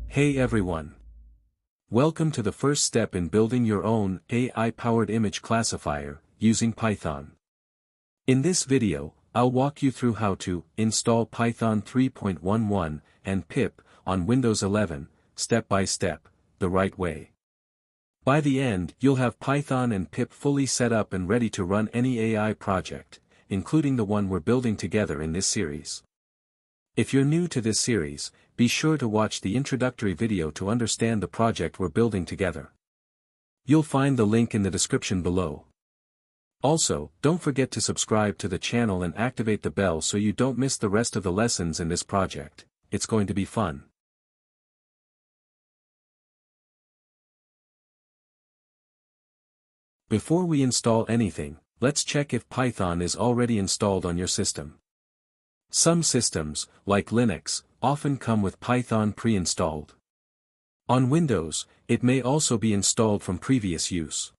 Hey everyone! Welcome to the first step in building your own AI-powered image classifier, using Python. In this video, I'll walk you through how to install Python 3.11 and pip on Windows 11, step by step, the right way. By the end, you'll have Python and pip fully set up and ready to run any AI project, including the one we're building together in this series. If you're new to this series, be sure to watch the introductory video to understand the project we're building together. You'll find the link in the description below. Also, don't forget to subscribe to the channel and activate the bell so you don't miss the rest of the lessons in this project. It's going to be fun. Before we install anything, let's check if Python is already installed on your system. Some systems, like Linux, often come with Python pre-installed. On Windows, it may also be installed from previous use.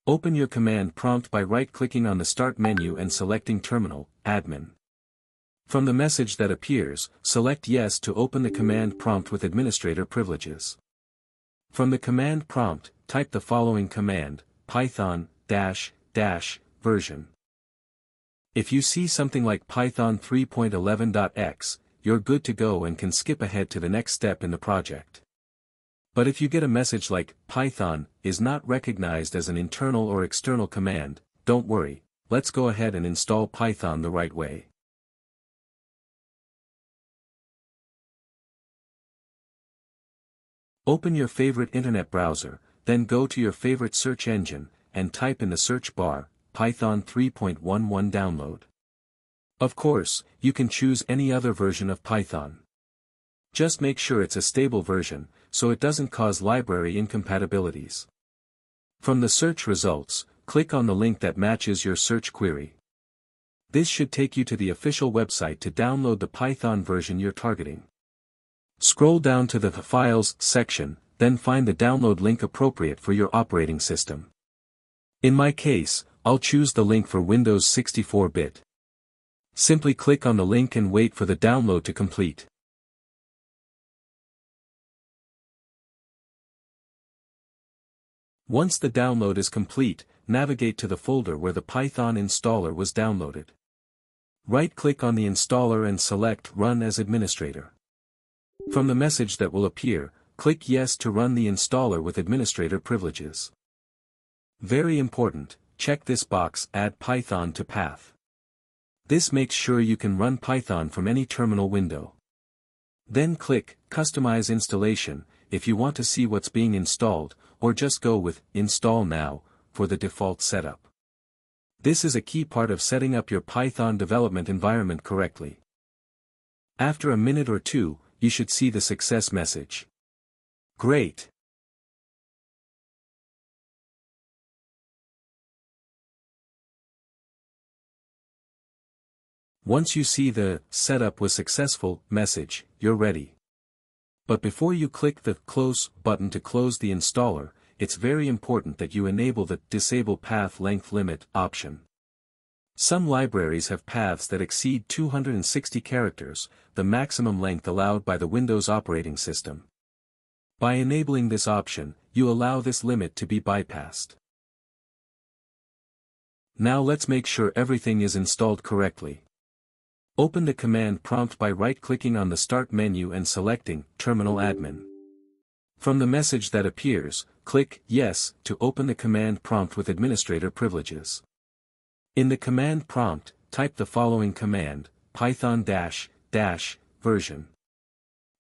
Open your command prompt by right-clicking on the Start menu and selecting Terminal, Admin. From the message that appears, select Yes to open the command prompt with administrator privileges. From the command prompt, type the following command, Python -version. If you see something like Python 3.11.x, you're good to go and can skip ahead to the next step in the project. But if you get a message like, Python is not recognized as an internal or external command, don't worry, let's go ahead and install Python the right way. Open your favorite internet browser, then go to your favorite search engine, and type in the search bar, Python 3.11 download. Of course, you can choose any other version of Python. Just make sure it's a stable version, so it doesn't cause library incompatibilities. From the search results, click on the link that matches your search query. This should take you to the official website to download the Python version you're targeting. Scroll down to the Files section, then find the download link appropriate for your operating system. In my case, I'll choose the link for Windows 64-bit. Simply click on the link and wait for the download to complete. Once the download is complete, navigate to the folder where the Python installer was downloaded. Right-click on the installer and select Run as Administrator. From the message that will appear, click Yes to run the installer with administrator privileges. Very important, check this box Add Python to Path. This makes sure you can run Python from any terminal window. Then click Customize Installation if you want to see what's being installed, or just go with Install Now for the default setup. This is a key part of setting up your Python development environment correctly. After a minute or two, you should see the success message. Great! Once you see the Setup was successful message, you're ready. But before you click the Close button to close the installer, it's very important that you enable the Disable Path Length Limit option. Some libraries have paths that exceed 260 characters, the maximum length allowed by the Windows operating system. By enabling this option, you allow this limit to be bypassed. Now let's make sure everything is installed correctly. Open the command prompt by right-clicking on the Start menu and selecting Terminal Admin. From the message that appears, click Yes to open the command prompt with administrator privileges. In the command prompt, type the following command, Python -version.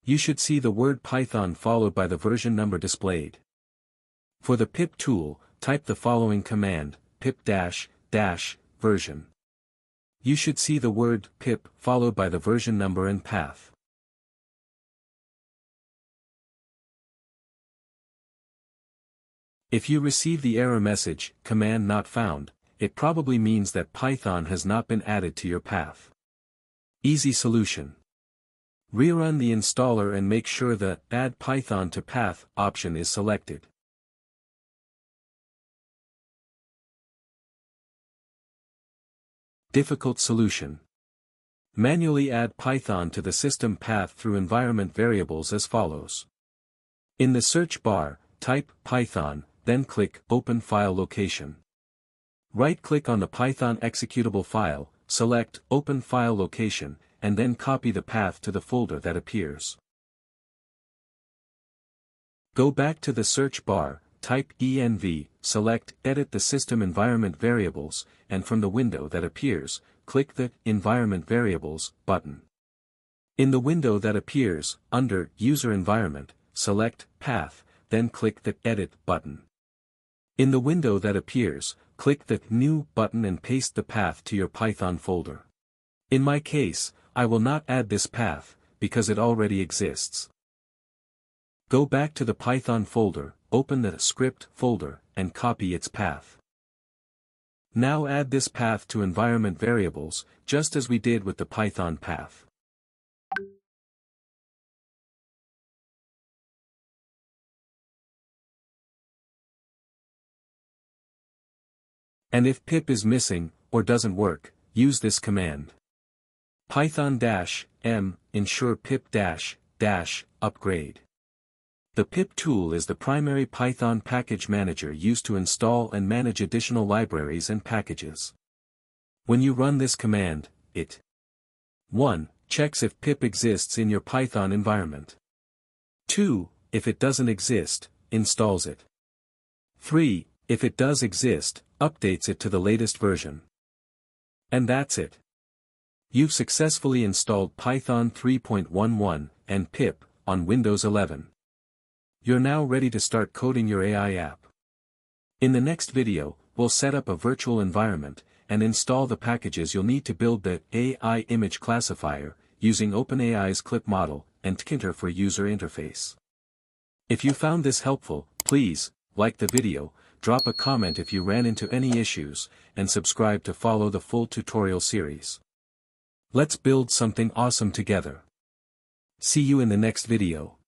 You should see the word Python followed by the version number displayed. For the pip tool, type the following command, pip-version. You should see the word pip followed by the version number and path. If you receive the error message, command not found, it probably means that Python has not been added to your path. Easy solution. Rerun the installer and make sure the Add Python to Path option is selected. Difficult solution. Manually add Python to the system path through environment variables as follows. In the search bar, type Python, then click Open File Location. Right-click on the Python executable file, select Open File Location, and then copy the path to the folder that appears. Go back to the search bar, type env, select Edit the System Environment Variables, and from the window that appears, click the Environment Variables button. In the window that appears, under User Environment, select Path, then click the Edit button. In the window that appears, click the New button and paste the path to your Python folder. In my case, I will not add this path, because it already exists. Go back to the Python folder, open the script folder, and copy its path. Now add this path to environment variables, just as we did with the Python path. And if pip is missing, or doesn't work, use this command. Python-m, ensure pip-upgrade. The pip tool is the primary Python package manager used to install and manage additional libraries and packages. When you run this command, it 1. Checks if pip exists in your Python environment. 2. If it doesn't exist, installs it. 3. If it does exist, updates it to the latest version. And that's it. You've successfully installed Python 3.11 and pip on Windows 11. You're now ready to start coding your AI app. In the next video, we'll set up a virtual environment, and install the packages you'll need to build the AI image classifier, using OpenAI's Clip model, and Tkinter for user interface. If you found this helpful, please, like the video, drop a comment if you ran into any issues, and subscribe to follow the full tutorial series. Let's build something awesome together. See you in the next video.